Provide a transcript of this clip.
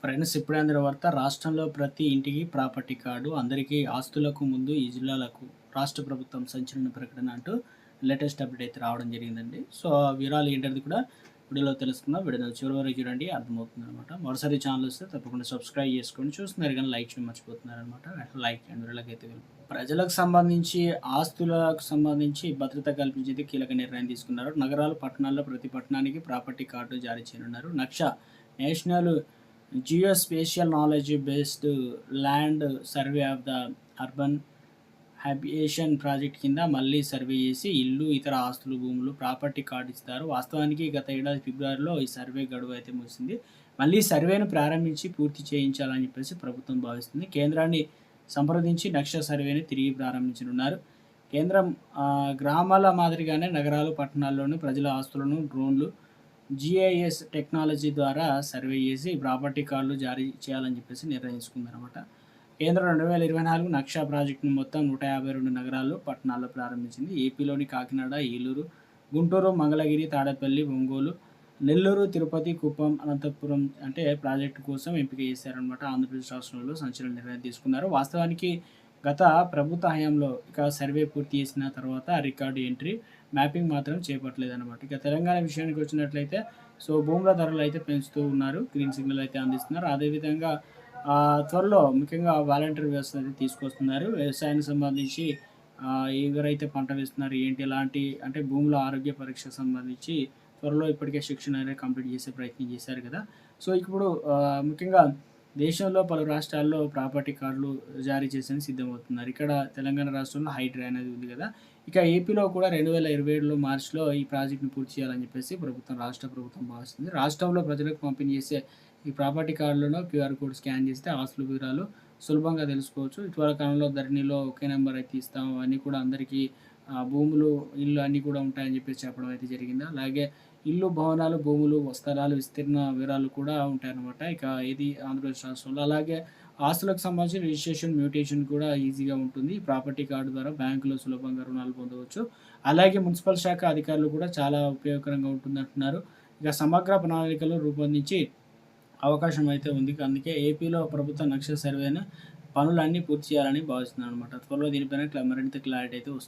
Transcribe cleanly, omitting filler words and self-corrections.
Friends ఇప్పుడే అందిన వార్త రాష్ట్రంలో ప్రతి ఇంటికి ప్రాపర్టీ కార్డు అందరికీ ఆస్తులకు ముందు ఈ జిల్లాలకు రాష్ట్ర ప్రభుత్వం సంచలన ప్రకటన అంటూ లేటెస్ట్ అప్డేట్ అయితే రావడం జరిగిందండి. సో ఆ వివరాలు ఏంటనేది కూడా వీడియోలో తెలుసుకుందాం. వీడియో చివరి వరకు చూడండి, అర్థమవుతుంది అనమాట. మరోసారి ఛానల్ వస్తే తప్పకుండా సబ్స్క్రైబ్ చేసుకోండి. చూస్తున్నారు కానీ లైక్ చేయడం మర్చిపోతున్నారు అనమాట. లైక్ చేయండి. వీళ్ళకైతే ప్రజలకు సంబంధించి ఆస్తులకు సంబంధించి భద్రత కల్పించేది కీలక నిర్ణయం తీసుకున్నారు. నగరాలు పట్టణాల్లో ప్రతి పట్టణానికి ప్రాపర్టీ కార్డు జారీ చేయనున్నారు. National geospatial knowledge based land survey of the urban habitation project కింద మళ్ళీ సర్వే చేసి ఇల్లు, ఇతర ఆస్తులు, భూములు ప్రాపర్టీ కార్డు ఇస్తారు. వాస్తవానికి గత ఏడాది ఫిబ్రవరిలో ఈ సర్వే గడువు అయితే ముగిసింది. మళ్ళీ సర్వేను ప్రారంభించి పూర్తి చేయించాలని చెప్పేసి ప్రభుత్వం భావిస్తుంది. కేంద్రాన్ని సంప్రదించి నక్ష సర్వేని తిరిగి ప్రారంభించనున్నారు. కేంద్రం గ్రామాల మాదిరిగానే నగరాలు, పట్టణాల్లోని ప్రజల ఆస్తులను డ్రోన్లు, జిఐఎస్ టెక్నాలజీ ద్వారా సర్వే చేసి ప్రాపర్టీ కార్డులు జారీ చేయాలని చెప్పేసి నిర్ణయించుకుందనమాట. కేంద్రం 2024 నక్షా ప్రాజెక్టును మొత్తం 152 నగరాల్లో, పట్టణాల్లో ప్రారంభించింది. ఏపీలోని కాకినాడ, ఏలూరు, గుంటూరు, మంగళగిరి, తాడేపల్లి, ఒంగోలు, నెల్లూరు, తిరుపతి, కుప్పం, అనంతపురం అంటే ప్రాజెక్టు కోసం ఎంపిక చేశారనమాట. ఆంధ్రప్రదేశ్ రాష్ట్రంలో సంచలన నిర్ణయం తీసుకున్నారు. వాస్తవానికి గత ప్రభుత్వ హయాంలో ఇక సర్వే పూర్తి చేసిన తర్వాత రికార్డు ఎంట్రీ, మ్యాపింగ్ మాత్రం చేపట్టలేదన్నమాట. ఇక తెలంగాణ విషయానికి వచ్చినట్లయితే సో భూముల ధరలు అయితే పెంచుతూ ఉన్నారు, గ్రీన్ సిగ్నల్ అయితే అందిస్తున్నారు. అదేవిధంగా త్వరలో ముఖ్యంగా వాలంటీర్ వ్యవస్థ అయితే తీసుకొస్తున్నారు. వ్యవసాయానికి సంబంధించి ఎవరైతే పంట వేస్తున్నారు ఏంటి ఎలాంటి అంటే భూముల ఆరోగ్య పరీక్షకు సంబంధించి త్వరలో ఇప్పటికే శిక్షణ అనేది కంప్లీట్ చేసే ప్రయత్నం చేశారు కదా. సో ఇప్పుడు ముఖ్యంగా దేశంలో పలు రాష్ట్రాల్లో ప్రాపర్టీ కార్డులు జారీ చేసేందుకు సిద్ధమవుతున్నారు. ఇక్కడ తెలంగాణ రాష్ట్రంలో హైడ్రా అనేది ఉంది కదా. ఇక ఏపీలో కూడా 2027లో మార్చిలో ఈ ప్రాజెక్ట్‌ని పూర్తి చేయాలని చెప్పేసి రాష్ట్ర ప్రభుత్వం భావిస్తుంది. రాష్ట్రంలో ప్రజలకు పంపిణీ చేసే ఈ ప్రాపర్టీ కార్డులను క్యూఆర్ కోడ్ స్కాన్ చేస్తే ఆస్తుల వివరాలు సులభంగా తెలుసుకోవచ్చు. ఇటీవల కాలంలో ధరణిలో ఒకే నెంబర్ అయితే ఇస్తాం, అవన్నీ కూడా అందరికీ భూములు, ఇల్లు అన్నీ కూడా ఉంటాయని చెప్పేసి చెప్పడం అయితే జరిగింది. అలాగే ఇల్లు, భవనాలు, భూములు, స్థలాలు, విస్తీర్ణ వివరాలు కూడా ఉంటాయన్నమాట. ఇక ఇది ఆంధ్రప్రదేశ్ రాష్ట్రంలో. అలాగే ఆస్తులకు సంబంధించి రిజిస్ట్రేషన్, మ్యూటేషన్ కూడా ఈజీగా ఉంటుంది. ప్రాపర్టీ కార్డు ద్వారా బ్యాంకులో సులభంగా రుణాలు పొందవచ్చు. అలాగే మున్సిపల్ శాఖ అధికారులు కూడా చాలా ఉపయోగకరంగా ఉంటుందంటున్నారు. ఇక సమగ్ర ప్రణాళికలు రూపొందించి అవకాశం అయితే ఉంది. అందుకే ఏపీలో ప్రభుత్వ నక్ష సర్వేను పనులన్నీ పూర్తి చేయాలని భావిస్తున్నారనమాట. త్వరలో దీనిపైన మరింత క్లారిటీ అయితే వస్తుంది.